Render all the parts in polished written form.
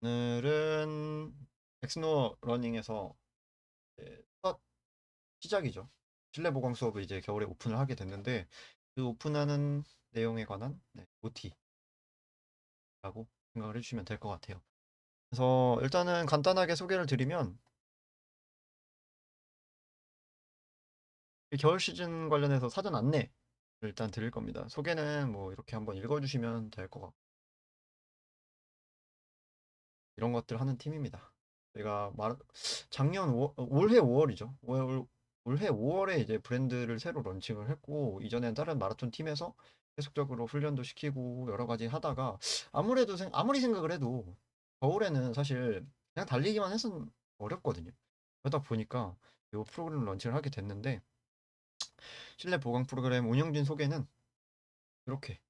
오늘은 엑스노 러닝에서 첫 시작이죠. 실내 보강 수업을 이제 겨울에 오픈을 하게 됐는데 그 오픈하는 내용에 관한 OT라고 생각을 해주시면 될 것 같아요. 그래서 일단은 간단하게 소개를 드리면 이 겨울 시즌 관련해서 사전 안내를 일단 드릴 겁니다. 소개는 뭐 이렇게 한번 읽어주시면 될 것 같고 이런 것들 하는 팀입니다. 제가 작년 올해 5월이죠. 올해 5월에 이제 브랜드를 새로 런칭을 했고 이전엔 다른 마라톤 팀에서 계속적으로 훈련도 시키고 여러 가지 하다가 아무래도 아무리 생각을 해도 겨울에는 사실 그냥 달리기만 해서는 어렵거든요. 그러다 보니까 이 프로그램 런칭을 하게 됐는데 실내 보강 프로그램 운영진 소개는 이렇게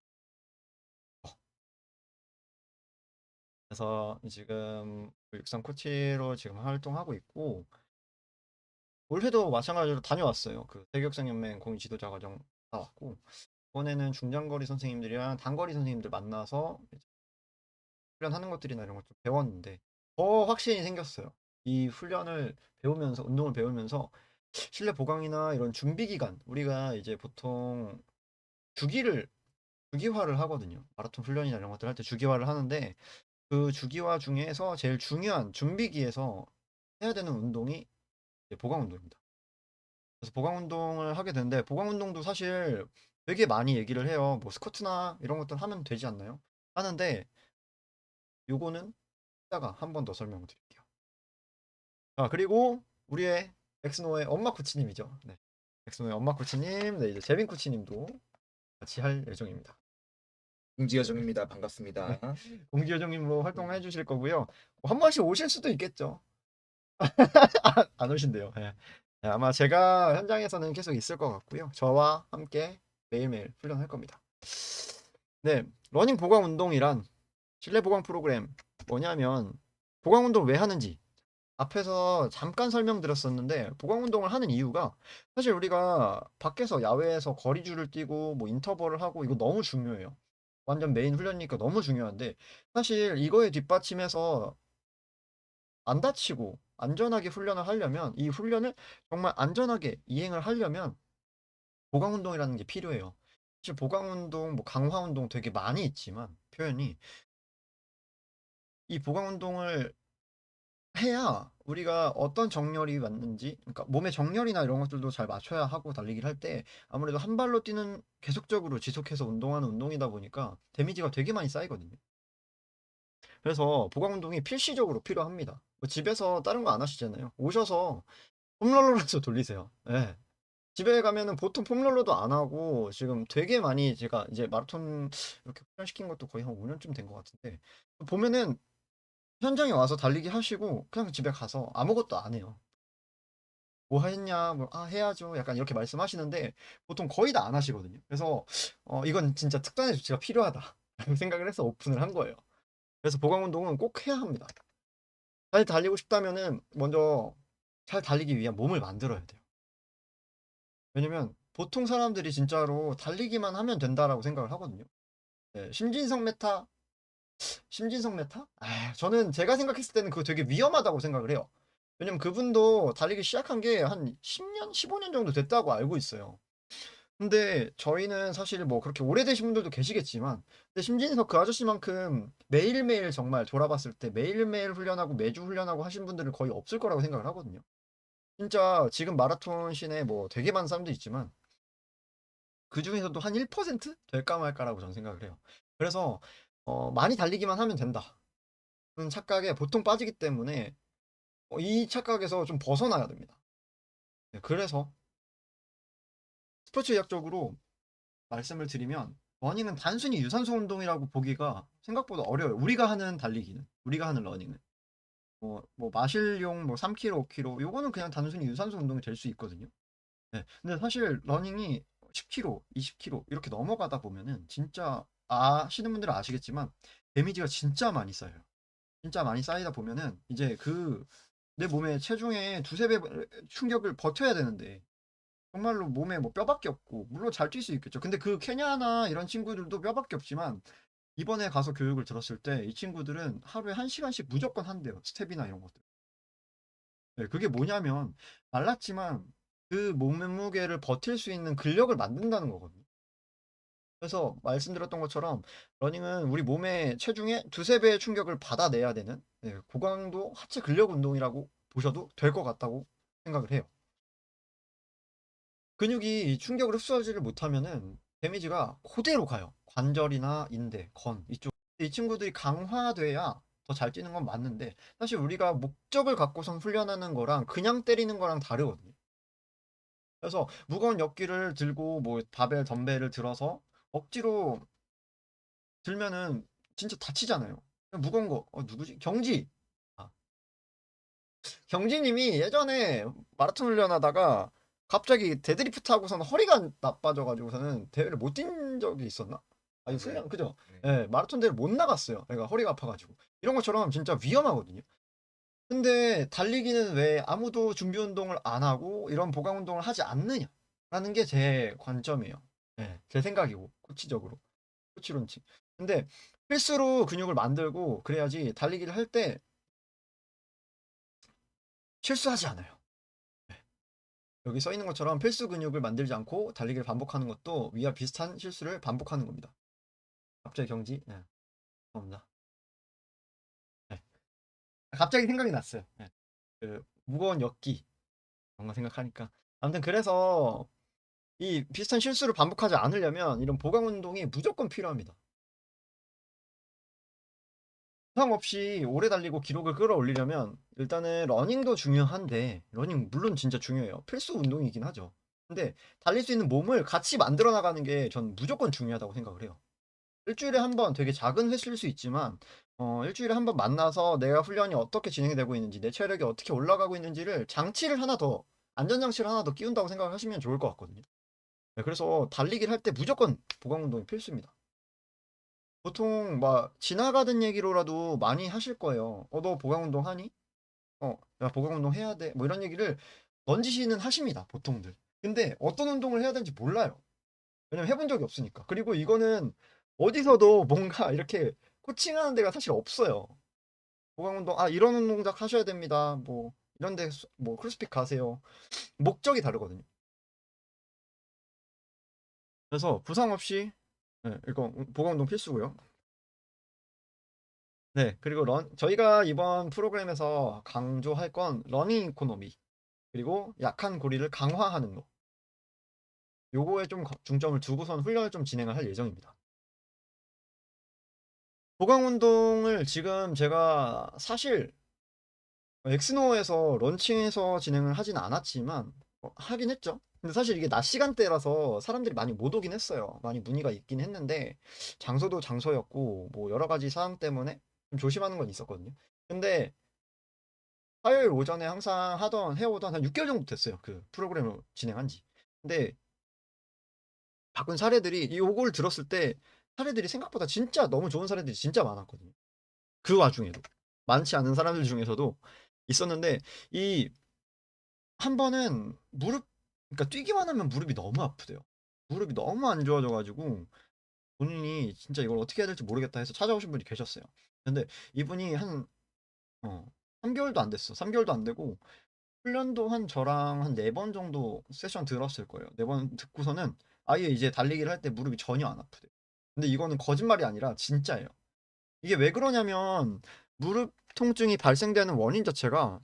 그래서 지금 육상 코치로 지금 활동하고 있고 올해도 마찬가지로 다녀왔어요. 그 세계육상연맹 공익 지도자 과정 다 왔고 이번에는 중장거리 선생님들이랑 단거리 선생님들 만나서 이제 훈련하는 것들이나 이런 걸 좀 배웠는데 더 확신이 생겼어요. 이 훈련을 배우면서 운동을 배우면서 실내 보강이나 이런 준비 기간 우리가 이제 보통 주기를 주기화를 하거든요. 마라톤 훈련이나 이런 것들 할 때 주기화를 하는데 그 주기화 중에서 제일 중요한 준비기에서 해야 되는 운동이 이제 보강 운동입니다. 그래서 보강 운동을 하게 되는데 보강 운동도 사실 되게 많이 얘기를 해요. 뭐 스쿼트나 이런 것들 하면 되지 않나요? 하는데 요거는 이따가 한 번 더 설명을 드릴게요. 아, 그리고 우리의 엑스노의 엄마 코치님이죠. 네. 엑스노의 엄마 코치님, 네, 이제 재빈 코치님도 같이 할 예정입니다. 공지여정입니다. 반갑습니다. 공지 요정님으로 활동해 주실 거고요. 한 번씩 오실 수도 있겠죠. 안 오신대요. 예. 네, 아마 제가 현장에서는 계속 있을 것 같고요. 저와 함께 매일매일 훈련할 겁니다. 네, 러닝 보강 운동이란 실내 보강 프로그램 뭐냐면 보강 운동을 왜 하는지 앞에서 잠깐 설명드렸었는데 보강 운동을 하는 이유가 사실 우리가 밖에서 야외에서 거리줄을 뛰고 뭐 인터벌을 하고 이거 너무 중요해요. 완전 메인 훈련이니까 너무 중요한데 사실 이거에 뒷받침해서 안 다치고 안전하게 훈련을 하려면 이 훈련을 정말 안전하게 이행을 하려면 보강 운동이라는 게 필요해요. 사실 보강 운동, 뭐 강화 운동 되게 많이 있지만 표현이 이 보강 운동을 해야 우리가 어떤 정렬이 맞는지, 그러니까 몸의 정렬이나 이런 것들도 잘 맞춰야 하고 달리기를 할 때 아무래도 한 발로 뛰는 계속적으로 지속해서 운동하는 운동이다 보니까 데미지가 되게 많이 쌓이거든요. 그래서 보강 운동이 필시적으로 필요합니다. 뭐 집에서 다른 거 안 하시잖아요. 오셔서 폼롤러라도 돌리세요. 예. 집에 가면은 보통 폼롤러도 안 하고 지금 되게 많이 제가 이제 마라톤 이렇게 훈련시킨 것도 거의 한 5년쯤 된 것 같은데 보면은 현장에 와서 달리기 하시고 그냥 집에 가서 아무것도 안 해요. 뭐 했냐? 뭐, 아, 해야죠. 약간 이렇게 말씀하시는데 보통 거의 다 안 하시거든요. 그래서 이건 진짜 특단의 조치가 필요하다. 라고 생각을 해서 오픈을 한 거예요. 그래서 보강 운동은 꼭 해야 합니다. 잘 달리고 싶다면은 먼저 잘 달리기 위한 몸을 만들어야 돼요. 왜냐면 보통 사람들이 진짜로 달리기만 하면 된다라고 생각을 하거든요. 네, 심진성 메타? 아, 저는 제가 생각했을 때는 그거 되게 위험하다고 생각을 해요. 왜냐면 그분도 달리기 시작한 게 한 10년, 15년 정도 됐다고 알고 있어요. 근데 저희는 사실 뭐 그렇게 오래되신 분들도 계시겠지만, 근데 심진석 그 아저씨만큼 매일매일 정말 돌아봤을 때 매일매일 훈련하고 매주 훈련하고 하신 분들은 거의 없을 거라고 생각을 하거든요. 진짜 지금 마라톤 씬에 뭐 되게 많은 사람도 있지만, 그 중에서도 한 1% 될까 말까라고 저는 생각을 해요. 그래서 많이 달리기만 하면 된다. 는 착각에 보통 빠지기 때문에 이 착각에서 좀 벗어나야 됩니다. 네, 그래서 스포츠 의학적으로 말씀을 드리면 러닝은 단순히 유산소 운동이라고 보기가 생각보다 어려워요. 우리가 하는 달리기는, 우리가 하는 러닝은 뭐 마실용 뭐 3km, 5km 요거는 그냥 단순히 유산소 운동이 될 수 있거든요. 네, 근데 사실 러닝이 10km, 20km 이렇게 넘어가다 보면은 진짜 아시는 분들은 아시겠지만 데미지가 진짜 많이 쌓여요. 진짜 많이 쌓이다 보면은 이제 내 몸에 체중의 두세 배 충격을 버텨야 되는데 정말로 몸에 뭐 뼈밖에 없고 물론 잘 뛸 수 있겠죠. 근데 그 케냐나 이런 친구들도 뼈밖에 없지만 이번에 가서 교육을 들었을 때 이 친구들은 하루에 1시간씩 무조건 한대요. 스텝이나 이런 것들. 네, 그게 뭐냐면 말랐지만 그 몸무게를 버틸 수 있는 근력을 만든다는 거거든요. 그래서 말씀드렸던 것처럼 러닝은 우리 몸의 체중의 두세 배의 충격을 받아내야 되는 고강도 하체 근력 운동이라고 보셔도 될 것 같다고 생각을 해요. 근육이 이 충격을 흡수하지를 못하면은 데미지가 그대로 가요. 관절이나 인대, 건 이쪽. 이 친구들이 강화돼야 더 잘 뛰는 건 맞는데 사실 우리가 목적을 갖고선 훈련하는 거랑 그냥 때리는 거랑 다르거든요. 그래서 무거운 역기를 들고 뭐 바벨, 덤벨을 들어서 억지로 들면은 진짜 다치잖아요. 무거운 거, 누구지? 경지. 아, 경지님이 예전에 마라톤 훈련하다가 갑자기 데드리프트 하고서는 허리가 나빠져가지고서는 대회를 못 뛴 적이 있었나? 아니, 맞아요. 훈련, 그죠? 네. 예, 마라톤 대회를 못 나갔어요. 얘가 허리가 아파가지고. 이런 것처럼 진짜 위험하거든요. 근데 달리기는 왜 아무도 준비 운동을 안 하고 이런 보강 운동을 하지 않느냐라는 게 제 관점이에요. 예, 제 생각이고, 코치적으로. 코치론치. 근데 필수로 근육을 만들고 그래야지 달리기를 할 때 실수하지 않아요. 네. 여기 써 있는 것처럼 필수 근육을 만들지 않고 달리기를 반복하는 것도 위와 비슷한 실수를 반복하는 겁니다. 갑자기 경지? 네. 죄송합니다. 네. 갑자기 생각이 났어요. 네. 그 무거운 역기 그런 거 생각하니까. 아무튼 그래서 이 비슷한 실수를 반복하지 않으려면 이런 보강 운동이 무조건 필요합니다. 부상 없이 오래 달리고 기록을 끌어올리려면 일단은 러닝도 중요한데 러닝 물론 진짜 중요해요. 필수 운동이긴 하죠. 근데 달릴 수 있는 몸을 같이 만들어 나가는 게 전 무조건 중요하다고 생각을 해요. 일주일에 한 번 되게 작은 횟수일 수 있지만 일주일에 한 번 만나서 내가 훈련이 어떻게 진행이 되고 있는지 내 체력이 어떻게 올라가고 있는지를 장치를 하나 더 안전장치를 하나 더 끼운다고 생각하시면 좋을 것 같거든요. 네, 그래서 달리기를 할 때 무조건 보강 운동이 필수입니다. 보통 막 지나가던 얘기로라도 많이 하실 거예요. 너 보강 운동 하니? 야, 보강 운동 해야 돼. 뭐 이런 얘기를 넌지시는 하십니다, 보통들. 근데 어떤 운동을 해야 되는지 몰라요. 왜냐면 해본 적이 없으니까. 그리고 이거는 어디서도 뭔가 이렇게 코칭하는 데가 사실 없어요. 보강 운동, 이런 동작 하셔야 됩니다. 뭐, 이런 데, 뭐, 크로스핏 가세요. 목적이 다르거든요. 그래서 부상 없이, 네, 이거 보강 운동 필수고요. 네, 그리고 저희가 이번 프로그램에서 강조할 건 러닝 이코노미, 그리고 약한 고리를 강화하는 거. 요거에 좀 중점을 두고선 훈련을 좀 진행을 할 예정입니다. 보강 운동을 지금 제가 사실 엑스노어에서 런칭해서 진행을 하진 않았지만 하긴 했죠. 근데 사실 이게 낮 시간대라서 사람들이 많이 못 오긴 했어요. 많이 문의가 있긴 했는데 장소도 장소였고 뭐 여러 가지 사항 때문에 좀 조심하는 건 있었거든요. 근데 화요일 오전에 항상 해오던 한 6개월 정도 됐어요. 그 프로그램을 진행한 지. 근데 바꾼 사례들이 이 요거를 들었을 때 사례들이 생각보다 진짜 너무 좋은 사례들이 진짜 많았거든요. 그 와중에도 많지 않은 사람들 중에서도 있었는데 이 한 번은 그러니까 뛰기만 하면 무릎이 너무 아프대요. 무릎이 너무 안 좋아져 가지고 본인이 진짜 이걸 어떻게 해야 될지 모르겠다 해서 찾아오신 분이 계셨어요. 근데 이분이 한 어, 3개월도 안 됐어. 3개월도 안 되고 훈련도 한 저랑 한 4번 정도 세션 들었을 거예요. 4번 듣고서는 아예 이제 달리기를 할 때 무릎이 전혀 안 아프대요. 근데 이거는 거짓말이 아니라 진짜예요. 이게 왜 그러냐면 무릎 통증이 발생되는 원인 자체가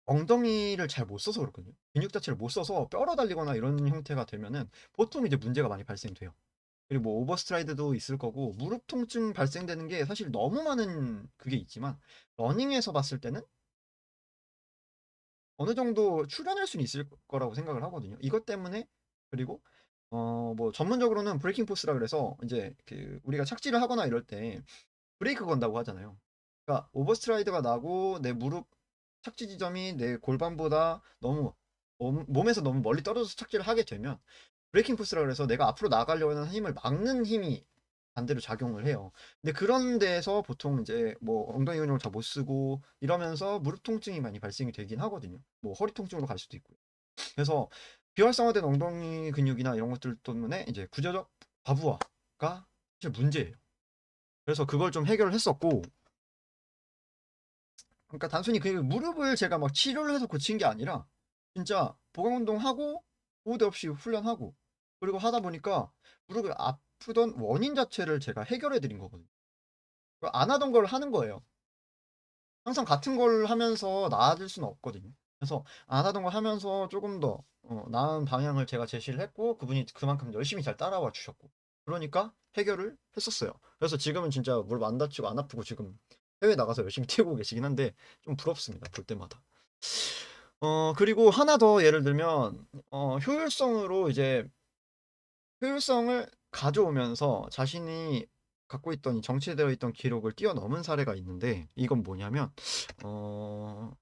엉덩이를 잘 못 써서 그렇거든요. 근육 자체를 못 써서 뼈로 달리거나 이런 형태가 되면은 보통 이제 문제가 많이 발생돼요. 그리고 뭐 오버스트라이드도 있을 거고 무릎 통증 발생되는 게 사실 너무 많은 그게 있지만 러닝에서 봤을 때는 어느 정도 출현할 수는 있을 거라고 생각을 하거든요. 이것 때문에 그리고 뭐 전문적으로는 브레이킹 포스라 그래서 이제 그 우리가 착지를 하거나 이럴 때 브레이크 건다고 하잖아요. 그러니까 오버스트라이드가 나고 내 무릎 착지 지점이 내 골반보다 너무 몸에서 너무 멀리 떨어져서 착지를 하게 되면 브레이킹 포스라 그래서 내가 앞으로 나가려고 하는 힘을 막는 힘이 반대로 작용을 해요. 근데 그런 데에서 보통 이제 뭐 엉덩이 근육을 잘 못 쓰고 이러면서 무릎 통증이 많이 발생이 되긴 하거든요. 뭐 허리 통증으로 갈 수도 있고요. 그래서 비활성화된 엉덩이 근육이나 이런 것들 때문에 이제 구조적 과부하가 사실 문제예요. 그래서 그걸 좀 해결을 했었고, 그러니까 단순히 그 무릎을 제가 막 치료를 해서 고친 게 아니라 진짜 보강 운동하고 보호대 없이 훈련하고 그리고 하다 보니까 무릎이 아프던 원인 자체를 제가 해결해 드린 거거든요. 안 하던 걸 하는 거예요. 항상 같은 걸 하면서 나아질 수는 없거든요. 그래서 안 하던 걸 하면서 조금 더 나은 방향을 제가 제시를 했고 그분이 그만큼 열심히 잘 따라와 주셨고 그러니까 해결을 했었어요. 그래서 지금은 진짜 무릎 안 다치고 안 아프고 지금 해외 나가서 열심히 뛰고 계시긴 한데 좀 부럽습니다. 볼 때마다. 그리고 하나 더 예를 들면 효율성으로 이제 효율성을 가져오면서 자신이 갖고 있던 이 정체되어 있던 기록을 뛰어넘은 사례가 있는데 이건 뭐냐면 어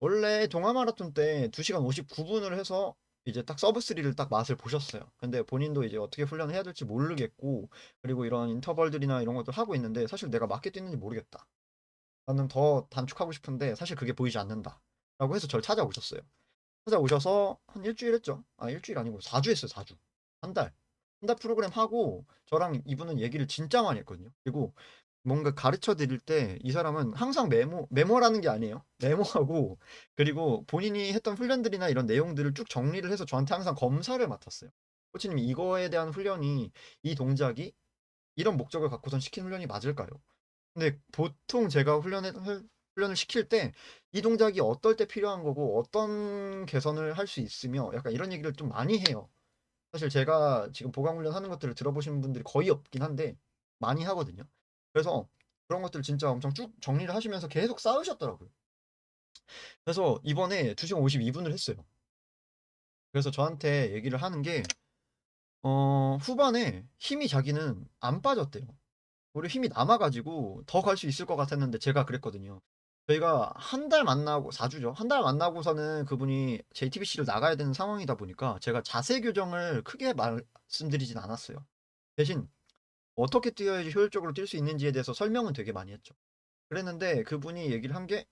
원래 동아 마라톤 때 2시간 59분을 해서 이제 딱 서브 3를 딱 맛을 보셨어요. 근데 본인도 이제 어떻게 훈련을 해야 될지 모르겠고 그리고 이런 인터벌들이나 이런 것들 하고 있는데 사실 내가 맞게 뛰는지 모르겠다. 나는 더 단축하고 싶은데 사실 그게 보이지 않는다. 라고 해서 저를 찾아오셨어요. 찾아오셔서 한 일주일 했죠. 아, 일주일 아니고 4주 했어요, 4주. 한 달. 한 달 프로그램 하고 저랑 이분은 얘기를 진짜 많이 했거든요. 그리고 뭔가 가르쳐 드릴 때 이 사람은 항상 메모라는 게 아니에요. 메모하고 그리고 본인이 했던 훈련들이나 이런 내용들을 쭉 정리를 해서 저한테 항상 검사를 맡았어요. 코치님, 이거에 대한 훈련이 이 동작이 이런 목적을 갖고선 시킨 훈련이 맞을까요? 근데 보통 제가 훈련을 시킬 때 이 동작이 어떨 때 필요한 거고 어떤 개선을 할 수 있으며 약간 이런 얘기를 좀 많이 해요. 사실 제가 지금 보강 훈련 하는 것들을 들어보시는 분들이 거의 없긴 한데 많이 하거든요. 그래서 그런 것들 진짜 엄청 쭉 정리를 하시면서 계속 쌓으셨더라고요. 그래서 이번에 2시간 52분을 했어요. 그래서 저한테 얘기를 하는 게 후반에 힘이 자기는 안 빠졌대요. 오히려 힘이 남아가지고 더 갈 수 있을 것 같았는데 제가 그랬거든요. 저희가 한 달 만나고 4주죠. 한 달 만나고서는 그분이 JTBC를 나가야 되는 상황이다 보니까 제가 자세 교정을 크게 말씀드리진 않았어요. 대신 어떻게 뛰어야지 효율적으로 뛸 수 있는지에 대해서 설명은 되게 많이 했죠. 그랬는데 그분이 얘기를 한 게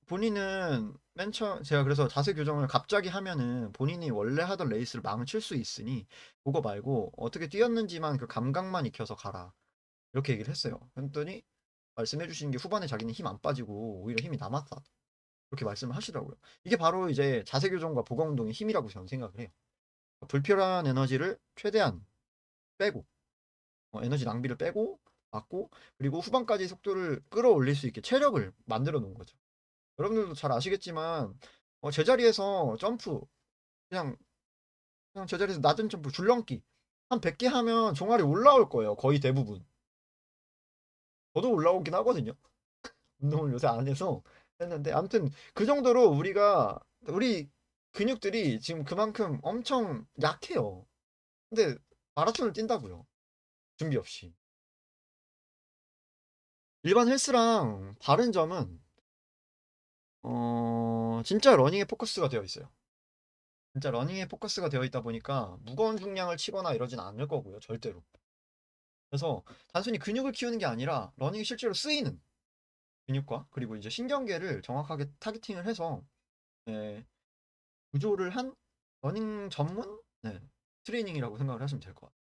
본인은 맨 처음 제가 그래서 자세 교정을 갑자기 하면은 본인이 원래 하던 레이스를 망칠 수 있으니 그거 말고 어떻게 뛰었는지만 그 감각만 익혀서 가라. 이렇게 얘기를 했어요. 그랬더니 말씀해 주시는 게 후반에 자기는 힘 안 빠지고 오히려 힘이 남았다. 그렇게 말씀을 하시더라고요. 이게 바로 이제 자세 교정과 보강 운동의 힘이라고 저는 생각을 해요. 불필요한 에너지를 최대한 빼고 에너지 낭비를 빼고 막고 그리고 후반까지 속도를 끌어올릴 수 있게 체력을 만들어 놓은 거죠. 여러분들도 잘 아시겠지만 제자리에서 점프 그냥 제자리에서 낮은 점프 줄넘기 한 100개 하면 종아리 올라올 거예요. 거의 대부분. 저도 올라오긴 하거든요. 운동을 요새 안 해서 했는데 아무튼 그 정도로 우리 근육들이 지금 그만큼 엄청 약해요. 근데 마라톤을 뛴다고요. 준비 없이. 일반 헬스랑 다른 점은 진짜 러닝에 포커스가 되어 있어요. 진짜 러닝에 포커스가 되어 있다 보니까 무거운 중량을 치거나 이러진 않을 거고요. 절대로. 그래서 단순히 근육을 키우는 게 아니라 러닝이 실제로 쓰이는 근육과 그리고 이제 신경계를 정확하게 타겟팅을 해서 예, 구조를 한 러닝 전문 네, 트레이닝이라고 생각을 하시면 될 것 같아요.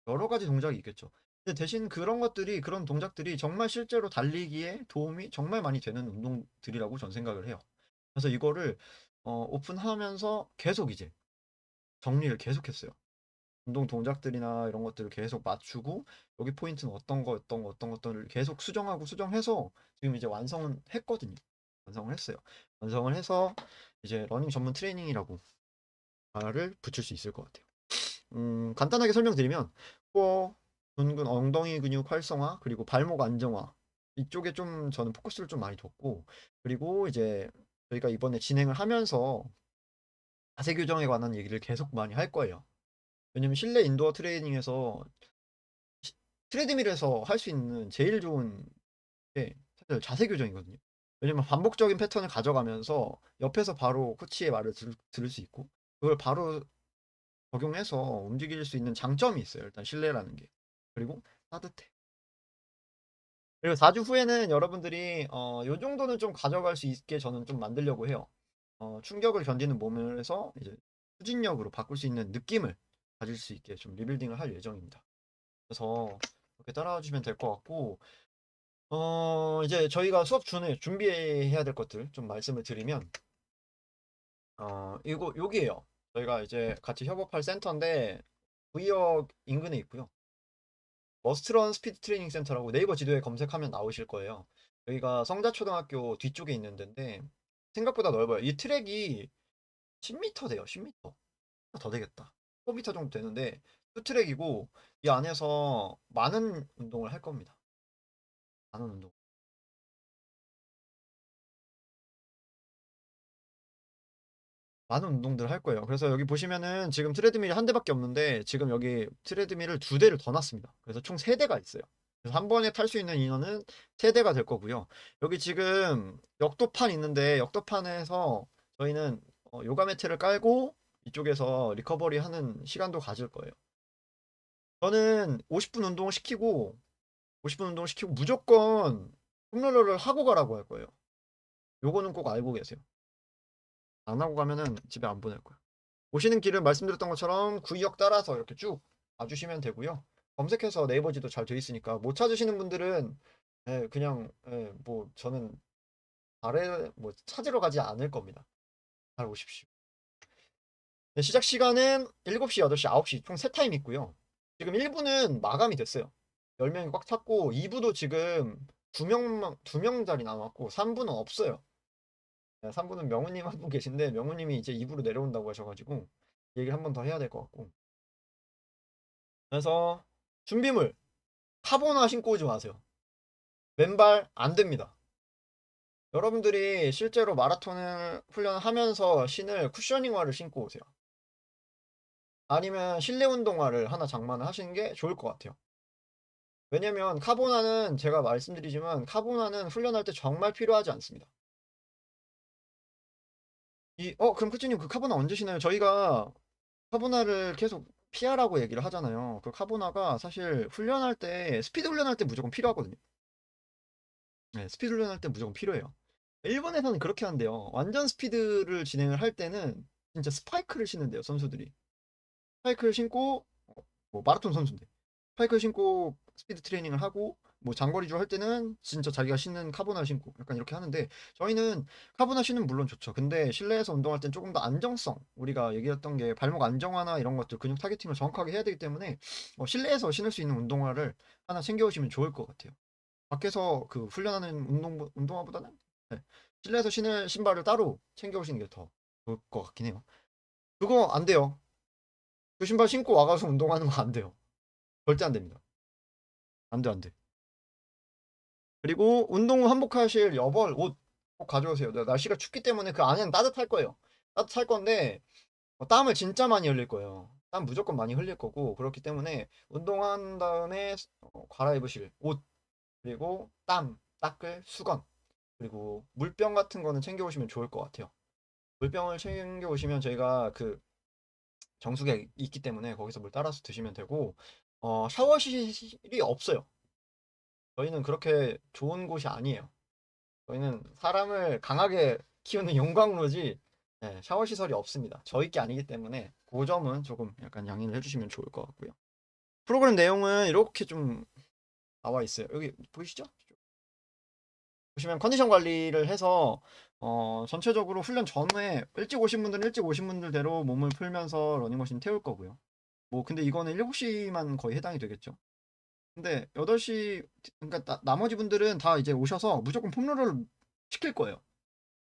여러 가지 동작이 있겠죠. 근데 대신 그런 동작들이 정말 실제로 달리기에 도움이 정말 많이 되는 운동들이라고 전 생각을 해요. 그래서 이거를 오픈하면서 계속 이제 정리를 계속했어요. 운동 동작들이나 이런 것들을 계속 맞추고 여기 포인트는 어떤 것들을 계속 수정하고 수정해서 지금 이제 완성은 했거든요. 완성을 했어요. 완성을 해서 이제 러닝 전문 트레이닝이라고 말을 붙일 수 있을 것 같아요. 간단하게 설명드리면 코어, 둔근 엉덩이 근육 활성화, 그리고 발목 안정화 이쪽에 좀 저는 포커스를 좀 많이 뒀고 그리고 이제 저희가 이번에 진행을 하면서 자세 교정에 관한 얘기를 계속 많이 할 거예요. 왜냐면 실내 인도어 트레이닝에서 트레드밀에서 할 수 있는 제일 좋은 게 사실 자세 교정이거든요. 왜냐면 반복적인 패턴을 가져가면서 옆에서 바로 코치의 말을 들을 수 있고 그걸 바로 적용해서 움직일 수 있는 장점이 있어요. 일단 실내라는 게. 그리고 따뜻해. 그리고 4주 후에는 여러분들이 요 정도는 좀 가져갈 수 있게 저는 좀 만들려고 해요. 충격을 견디는 몸을 해서 이제 추진력으로 바꿀 수 있는 느낌을 가질 수 있게 좀 리빌딩을 할 예정입니다. 그래서 그렇게 따라와 주시면 될 것 같고 이제 저희가 수업 전에 준비해야 될 것들 좀 말씀을 드리면 이거 여기에요. 저희가 이제 같이 협업할 센터인데 구의역 인근에 있고요. 머스트런 스피드 트레이닝 센터라고 네이버 지도에 검색하면 나오실 거예요. 여기가 성자초등학교 뒤쪽에 있는 데인데 생각보다 넓어요. 이 트랙이 10m 돼요. 10m. 더 되겠다. 4m 정도 되는데 투트랙이고 이 안에서 많은 운동을 할 겁니다. 많은 운동. 많은 운동들을 할 거예요. 그래서 여기 보시면은 지금 트레드밀이 한 대밖에 없는데 지금 여기 트레드밀을 두 대를 더 놨습니다. 그래서 총 세 대가 있어요. 그래서 한 번에 탈 수 있는 인원은 세 대가 될 거고요. 여기 지금 역도판 있는데 역도판에서 저희는 요가 매트를 깔고 이쪽에서 리커버리 하는 시간도 가질 거예요. 저는 50분 운동을 시키고 50분 운동을 시키고 무조건 홈롤러를 하고 가라고 할 거예요. 요거는 꼭 알고 계세요. 안 하고 가면은 집에 안 보낼 거예요. 오시는 길은 말씀드렸던 것처럼 구역 따라서 이렇게 쭉 와주시면 되고요. 검색해서 네이버 지도 잘 돼 있으니까 못 찾으시는 분들은 그냥 뭐 저는 아래 뭐 찾으러 가지 않을 겁니다. 잘 오십시오. 네, 시작 시간은 7시, 8시, 9시 총 3타임 있고요. 지금 1부는 마감이 됐어요. 10명이 꽉 찼고 2부도 지금 2명짜리 남았고 3부는 없어요. 3부는 명우님 한 분 계신데 명우님이 이제 2부로 내려온다고 하셔가지고 얘기를 한 번 더 해야 될 것 같고 그래서 준비물 카보나 신고 오지 마세요. 맨발 안 됩니다. 여러분들이 실제로 마라톤을 훈련하면서 신을 쿠셔닝화를 신고 오세요. 아니면 실내 운동화를 하나 장만을 하시는 게 좋을 것 같아요. 왜냐면 카보나는 제가 말씀드리지만 카보나는 훈련할 때 정말 필요하지 않습니다. 그럼 쿠치님 그 카보나 언제 신어요? 저희가 카보나를 계속 피하라고 얘기를 하잖아요. 그 카보나가 사실 훈련할 때 스피드 훈련할 때 무조건 필요하거든요. 네, 스피드 훈련할 때 무조건 필요해요. 일본에서는 그렇게 한대요. 완전 스피드를 진행을 할 때는 진짜 스파이크를 신는데요, 선수들이. 스파이크를 신고 뭐 마라톤 선수인데 스파이크를 신고 스피드 트레이닝을 하고 뭐 장거리주 할 때는 진짜 자기가 신는 카보나 신고 약간 이렇게 하는데 저희는 카보나 신으면 물론 좋죠. 근데 실내에서 운동할 땐 조금 더 안정성 우리가 얘기했던 게 발목 안정화나 이런 것들 근육 타겟팅을 정확하게 해야 되기 때문에 실내에서 신을 수 있는 운동화를 하나 챙겨오시면 좋을 것 같아요. 밖에서 그 훈련하는 운동화보다는 네, 실내에서 신을 신발을 따로 챙겨오시는 게 더 좋을 것 같긴 해요. 그거 안 돼요. 그 신발 신고 와가서 운동하는 거 안 돼요. 절대 안 됩니다. 안 돼, 안 돼. 그리고 운동 후 한복하실 여벌 옷 꼭 가져오세요. 날씨가 춥기 때문에 그 안에는 따뜻할 거예요. 따뜻할 건데 땀을 진짜 많이 흘릴 거예요. 땀 무조건 많이 흘릴 거고 그렇기 때문에 운동한 다음에 갈아입으실 옷 그리고 땀 닦을 수건 그리고 물병 같은 거는 챙겨오시면 좋을 것 같아요. 물병을 챙겨오시면 저희가 그 정수기가 있기 때문에 거기서 물 따라서 드시면 되고 샤워실이 없어요. 저희는 그렇게 좋은 곳이 아니에요. 저희는 사람을 강하게 키우는 용광로지 샤워 시설이 없습니다. 저희 게 아니기 때문에 그 점은 조금 약간 양해를 해주시면 좋을 것 같고요. 프로그램 내용은 이렇게 좀 나와 있어요. 여기 보이시죠? 보시면 컨디션 관리를 해서 전체적으로 훈련 전후에 일찍 오신 분들은 일찍 오신 분들대로 몸을 풀면서 러닝머신 태울 거고요. 뭐 근데 이거는 7시만 거의 해당이 되겠죠. 근데 8시 그러니까 나머지 분들은 다 이제 오셔서 무조건 폼롤러를 시킬 거예요.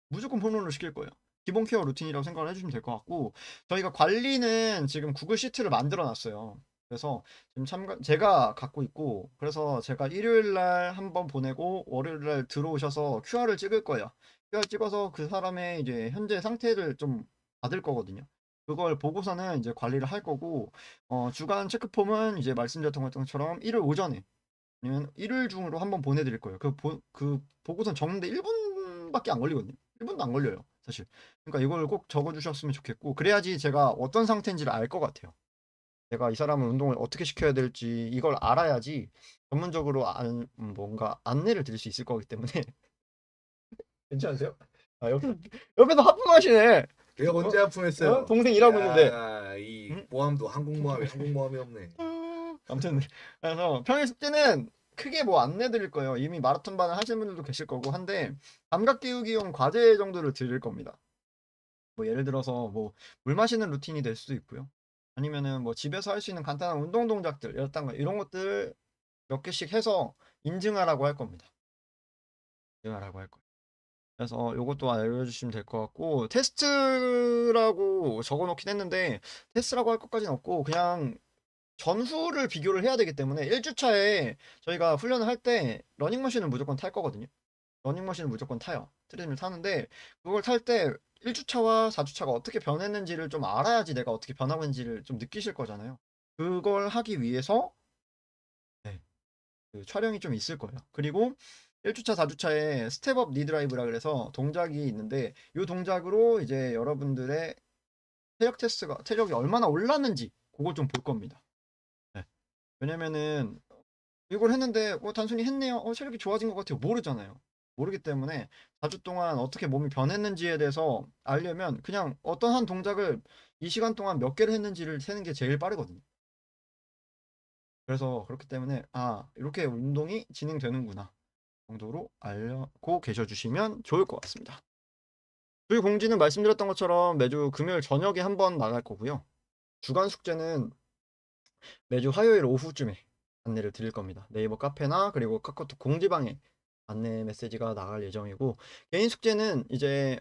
무조건 폼롤러 시킬 거예요. 기본 케어 루틴이라고 생각을 해주시면 될 것 같고 저희가 관리는 지금 구글 시트를 만들어 놨어요. 그래서 지금 제가 갖고 있고 그래서 제가 일요일 날 한번 보내고 월요일 날 들어오셔서 QR을 찍을 거예요. QR 찍어서 그 사람의 이제 현재 상태를 좀 받을 거거든요. 그걸 보고서는 이제 관리를 할 거고 주간 체크폼은 이제 말씀드렸던 것처럼 일요일 오전에 아니면 일요일 중으로 한번 보내드릴 거예요. 그 보고선 적는데 1분밖에 안 걸리거든요. 1분도 안 걸려요, 사실. 그러니까 이걸 꼭 적어주셨으면 좋겠고, 그래야지 제가 어떤 상태인지를 알 것 같아요. 내가 이 사람을 운동을 어떻게 시켜야 될지 이걸 알아야지 전문적으로 뭔가 안내를 드릴 수 있을 거기 때문에. 괜찮으세요? 옆에서 하품하시네. 내가 언제 하품했어요? 동생 일하고 있는데. 이 응? 모함도 한국모함이 없네. 아무튼 그래서 평일 숙제는 크게 뭐 안 내드릴 거예요. 이미 마라톤 반을 하시는 분들도 계실 거고 한데 감각 기우기용 과제 정도를 드릴 겁니다. 뭐 예를 들어서 뭐 물 마시는 루틴이 될 수도 있고요. 아니면은 뭐 집에서 할 수 있는 간단한 운동 동작들 이런 것들 몇 개씩 해서 인증하라고 할 겁니다. 인증하라고 할 거예요. 그래서 요것도 알려주시면 될 것 같고 테스트라고 적어놓긴 했는데 테스트라고 할 것까지는 없고 그냥 전후를 비교를 해야 되기 때문에 1주차에 저희가 훈련을 할 때 러닝머신을 무조건 탈 거거든요. 러닝머신을 무조건 타요. 트레드밀 타는데 그걸 탈 때 1주차와 4주차가 어떻게 변했는지를 좀 알아야지 내가 어떻게 변하고 있는지를 좀 느끼실 거잖아요. 그걸 하기 위해서 네, 그 촬영이 좀 있을 거예요. 그리고 1주차, 4주차에 스텝업 리드라이브라 그래서 동작이 있는데 이 동작으로 이제 여러분들의 체력이 얼마나 올랐는지 그걸 좀 볼 겁니다. 네. 왜냐면은 이걸 했는데 단순히 했네요. 체력이 좋아진 것 같아요. 모르잖아요. 모르기 때문에 4주 동안 어떻게 몸이 변했는지에 대해서 알려면 그냥 어떤 한 동작을 이 시간 동안 몇 개를 했는지를 세는 게 제일 빠르거든요. 그래서 그렇기 때문에 이렇게 운동이 진행되는구나 정도로 알고 계셔 주시면 좋을 것 같습니다. 주요 공지는 말씀드렸던 것처럼 매주 금요일 저녁에 한번 나갈 거고요. 주간 숙제는 매주 화요일 오후쯤에 안내를 드릴 겁니다. 네이버 카페나 그리고 카카오톡 공지방에 안내 메시지가 나갈 예정이고 개인 숙제는 이제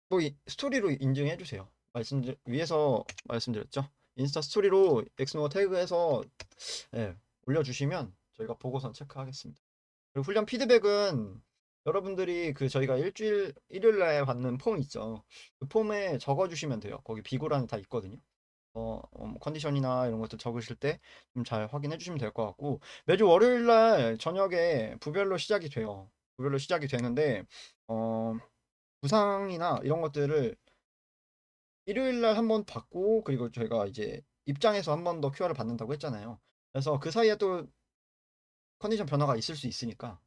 뭐 스토리로 인증해 주세요. 위에서 말씀드렸죠. 인스타 스토리로 엑스노 태그해서 예, 올려주시면 저희가 보고선 체크하겠습니다. 그리고 훈련 피드백은 여러분들이 저희가 일요일날 받는 폼 있죠. 그 폼에 적어주시면 돼요. 거기 비고란이 다 있거든요. 뭐 컨디션이나 이런 것들 적으실 때 좀 잘 확인해 주시면 될 것 같고 매주 월요일 날 저녁에 부별로 시작이 돼요. 부별로 시작이 되는데 어, 부상이나 이런 것들을 일요일 날 한번 받고 그리고 저희가 이제 입장에서 한 번 더 QR을 받는다고 했잖아요. 그래서 그 사이에 또 컨디션 변화가 있을 수 있으니까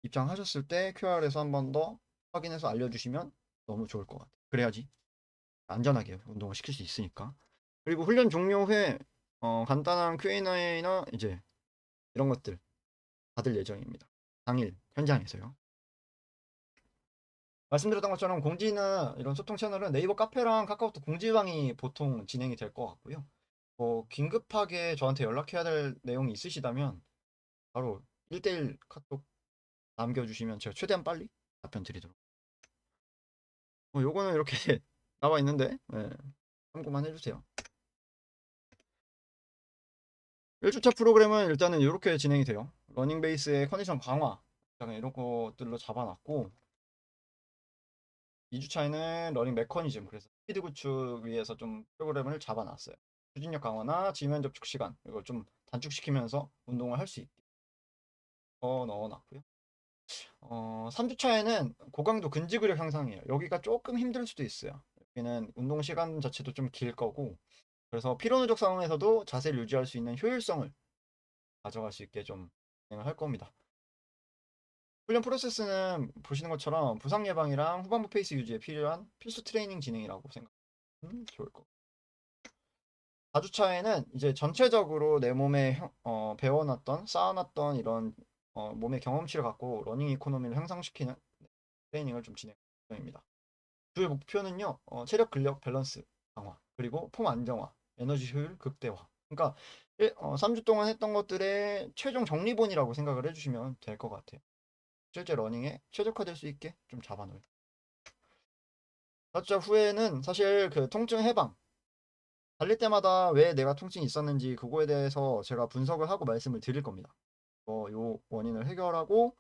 입장하셨을 때 QR에서 한 번 더 확인해서 알려주시면 너무 좋을 것 같아요. 그래야지 안전하게 운동을 시킬 수 있으니까. 그리고 훈련 종료 후에 간단한 Q&A나 이제 이런 것들 받을 예정입니다. 당일 현장에서요. 말씀드렸던 것처럼 공지나 이런 소통 채널은 네이버 카페랑 카카오톡 공지방이 보통 진행이 될 것 같고요. 뭐 긴급하게 저한테 연락해야 될 내용이 있으시다면 바로 1대1 카톡 남겨주시면 제가 최대한 빨리 답변 드리도록. 요거는 이렇게 나와 있는데 참고만 해주세요. 1주차 프로그램은 일단은 이렇게 진행이 돼요. 러닝 베이스의 컨디션 강화 이런 것들로 잡아놨고 2주차에는 러닝 메커니즘 그래서 스피드 구축 위해서 좀 프로그램을 잡아놨어요. 추진력 강화나 지면 접촉 시간 이걸 좀 단축시키면서 운동을 할 수 있게 넣어놨고요. 3주차에는 고강도 근지구력 향상이에요. 여기가 조금 힘들 수도 있어요. 여기는 운동 시간 자체도 좀 길 거고 그래서 피로 누적 상황에서도 자세를 유지할 수 있는 효율성을 가져갈 수 있게 좀 진행을 할 겁니다. 훈련 프로세스는 보시는 것처럼 부상 예방이랑 후반부 페이스 유지에 필요한 필수 트레이닝 진행이라고 생각하면 좋을 것 같아요. 4주차에는 이제 전체적으로 내 몸에 배워놨던 쌓아놨던 이런 몸의 경험치를 갖고 러닝 이코노미를 향상시키는 트레이닝을 좀 진행할 예정입니다. 주요 목표는요, 체력 근력 밸런스 강화, 그리고 폼 안정화, 에너지 효율 극대화. 그러니까 3주 동안 했던 것들의 최종 정리본이라고 생각을 해주시면 될 것 같아요. 실제 러닝에 최적화될 수 있게 좀 잡아놓을. 4주차 후에는 사실 그 통증 해방, 달릴 때마다 왜 내가 통증이 있었는지 그거에 대해서 제가 분석을 하고 말씀을 드릴 겁니다. 요 원인을 해결하고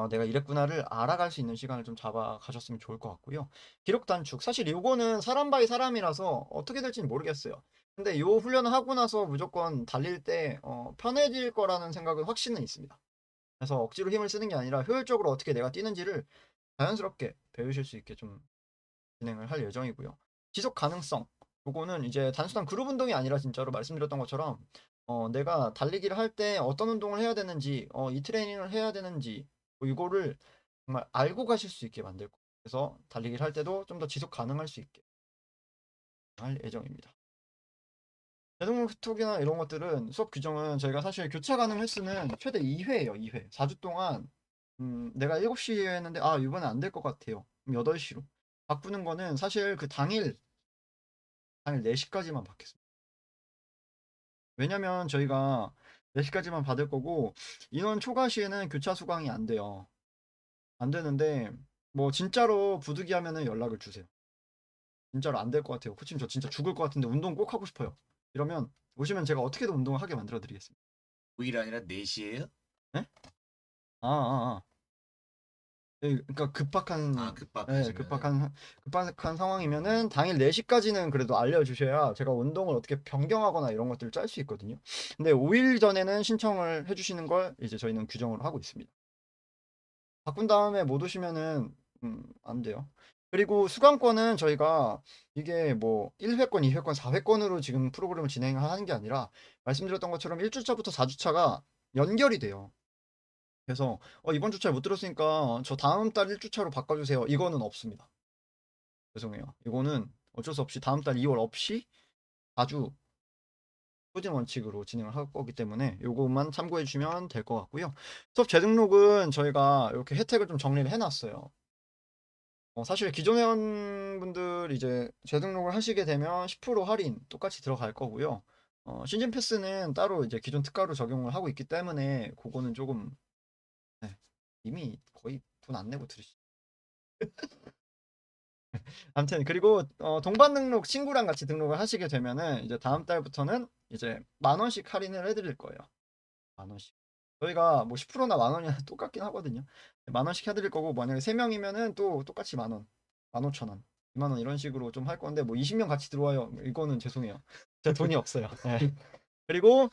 내가 이랬구나를 알아갈 수 있는 시간을 좀 잡아 가셨으면 좋을 것 같고요. 기록 단축. 사실 요거는 사람 바이 사람이라서 어떻게 될지는 모르겠어요. 근데 요 훈련을 하고 나서 무조건 달릴 때 편해질 거라는 생각은 확신은 있습니다. 그래서 억지로 힘을 쓰는 게 아니라 효율적으로 어떻게 내가 뛰는지를 자연스럽게 배우실 수 있게 좀 진행을 할 예정이고요. 지속 가능성. 요거는 이제 단순한 그룹 운동이 아니라 진짜로 말씀드렸던 것처럼 내가 달리기를 할 때 어떤 운동을 해야 되는지, 이 트레이닝을 해야 되는지 이거를 정말 알고 가실 수 있게 만들 거예요. 그래서 달리기를 할 때도 좀 더 지속 가능할 수 있게 할 예정입니다. 제동록 스톡이나 이런 것들은 수업 규정은 저희가 사실 교차 가능 횟수는 최대 2회예요. 2회. 4주 동안 내가 7시에 했는데 아 이번에 안 될 것 같아요. 그럼 8시로 바꾸는 거는 사실 그 당일 4시까지만 받겠습니다. 왜냐면 저희가 4시까지만 받을 거고 인원 초과 시에는 교차 수강이 안 돼요. 안 되는데 뭐 진짜로 부득이 하면은 연락을 주세요. 진짜로 안 될 것 같아요. 코치님 저 진짜 죽을 것 같은데 운동 꼭 하고 싶어요. 이러면 오시면 제가 어떻게든 운동을 하게 만들어 드리겠습니다. 5일 아니라 4시에요? 네? 아, 아, 아. 예, 그러니까 급박한 아, 예, 급박하시면은. 급박한 상황이면은 당일 4시까지는 그래도 알려주셔야 제가 운동을 어떻게 변경하거나 이런 것들을 짤 수 있거든요. 근데 5일 전에는 신청을 해주시는 걸 이제 저희는 규정으로 하고 있습니다. 바꾼 다음에 못 오시면은 안 돼요. 그리고 수강권은 저희가 이게 뭐 1회권, 2회권, 4회권으로 지금 프로그램을 진행하는 게 아니라 말씀드렸던 것처럼 1주차부터 4주차가 연결이 돼요. 그래서 이번 주차에 못 들었으니까 저 다음 달 1주차로 바꿔주세요. 이거는 없습니다. 죄송해요. 이거는 어쩔 수 없이 다음 달 2월 없이 아주 소진 원칙으로 진행을 할 거기 때문에 요것만 참고해 주시면 될 것 같고요. 수업 재등록은 저희가 이렇게 혜택을 좀 정리를 해놨어요. 사실 기존 회원분들 이제 재등록을 하시게 되면 10% 할인 똑같이 들어갈 거고요. 시즌 패스는 따로 이제 기존 특가로 적용을 하고 있기 때문에 그거는 조금 네, 이미 거의 돈 안 내고 들으시. 아무튼 그리고 동반 등록 친구랑 같이 등록을 하시게 되면은 이제 다음 달부터는 이제 10,000원씩 할인을 해드릴 거예요. 10,000원씩. 저희가 뭐 10%나 10,000원이나 똑같긴 하거든요. 10,000원씩 해드릴 거고 만약에 3명이면은 또 똑같이 10,000원, 15,000원, 20,000원 이런 식으로 좀 할 건데 뭐 20명 같이 들어와요. 이거는 죄송해요. 제가 돈이 없어요. 예. 그리고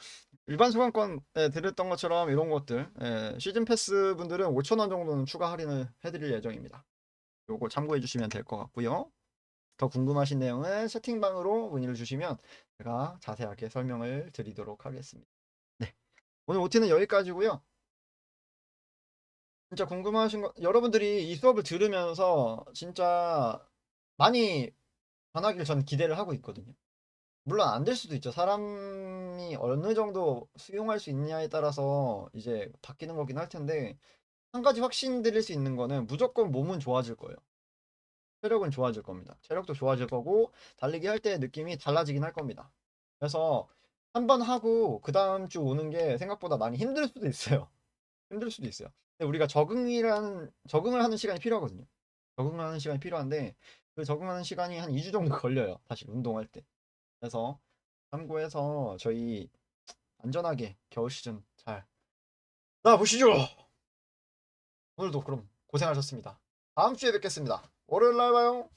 일반 수강권에 드렸던 것처럼 이런 것들 시즌 패스 분들은 5,000원 정도는 추가 할인을 해드릴 예정입니다. 요거 참고해 주시면 될 것 같고요. 더 궁금하신 내용은 채팅방으로 문의를 주시면 제가 자세하게 설명을 드리도록 하겠습니다. 네. 오늘 OT는 여기까지고요. 진짜 궁금하신 거 여러분들이 이 수업을 들으면서 진짜 많이 변하길 저는 기대를 하고 있거든요. 물론 안 될 수도 있죠. 사람이 어느 정도 수용할 수 있냐에 따라서 이제 바뀌는 거긴 할 텐데 한 가지 확신드릴 수 있는 거는 무조건 몸은 좋아질 거예요. 체력은 좋아질 겁니다. 체력도 좋아질 거고 달리기 할 때 느낌이 달라지긴 할 겁니다. 그래서 한 번 하고 그 다음 주 오는 게 생각보다 많이 힘들 수도 있어요. 힘들 수도 있어요. 근데 우리가 적응을 하는 시간이 필요하거든요. 적응을 하는 시간이 필요한데 그 적응하는 시간이 한 2주 정도 걸려요. 사실 운동할 때. 그래서 참고해서 저희 안전하게 겨울 시즌 잘 나보시죠. 오늘도 그럼 고생하셨습니다. 다음 주에 뵙겠습니다. 월요일 날 봐요.